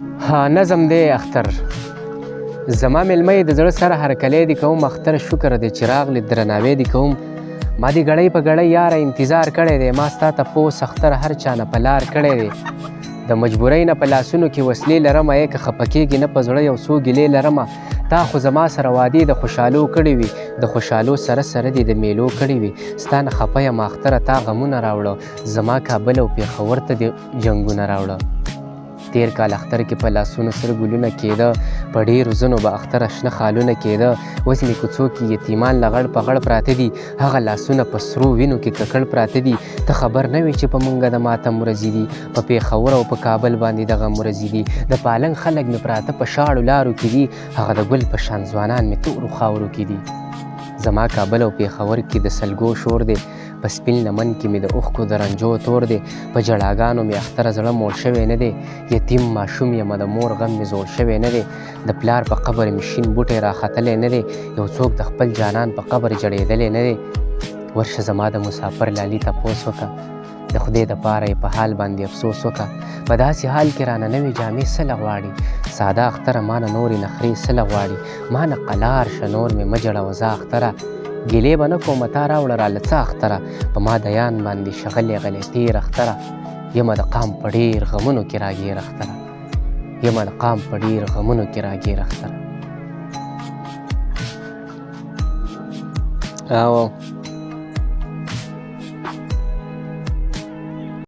نظم دی اختر زما میلمه یې د زړه سره هرکلی دې کوم اختر شکر دی چې راغلې درناوی دې کوم ما دې ګړۍ په ګړۍ یاره انتظار کړی دی ما ستا تپوس اختر هر چا نه په لار کړی دی د مجبورۍ نه په لاسونو کې وسلې لرمه ای که خفه کېږي نه په زړه یو څو ګیلې لرمه تا خو زما سره وعدې د خوشحالو کړې وي د خوشحالو سره سره دې د میلو کړې وي ستا نه خفه یم اختره تا غمونه راوړه زما کابل او پېښور ته دې جنګونه راوړه تیر کال اختر کې په لاسونو سره ګلونه کېده په ډېرو ځنو به اختره شنه خالونه کېده اوس مې کوڅو کې یتیمان لغړ په غړ پراته دي هغه لاسونه په سرو وینو کې ککړ پراته دي ته خبر نه وې چې په مونږه د ماتم ورځې دي په پېښور او په کابل باندې دغه ورځې دي د پالنګ خلک مې پراته په شاړو لارو کې دي هغه د ګل په شان ځوانان مې تورو خاورو کې دي زما کابل او پېښور کې د سلګو شور دی په سپین لمن کې مې د اوښکو د رنجو تور دی په ژړاګانو مې اختره زړه موړ شوی نه دی یتیم ماشوم یمه د مور غم مې زوړ شوی نه دی د پلار په قبر مې شین بوټی راختلی نه دی یو څوک د خپل جانان په قبر جړېدلی نه دی ورشه زما د مسافر لالي تپوس وکړه د خدای دپاره یې په حال باندې افسوس وکړه په داسې حال کې رانه نوې جامې څه غواړي ساده اختره ما نه نورې نخرې څه غواړي ما نه قلار شه نور مې مه جړوه زه اختره ګیلې به نه کومه تا راوړه راله څه اختره په ما دیان باندې شغلې غلې تېر اختره یمه د قام په ډېر غمونو کې راګیر اختره یمه د قام په ډېر غمونو کې راګیر اختره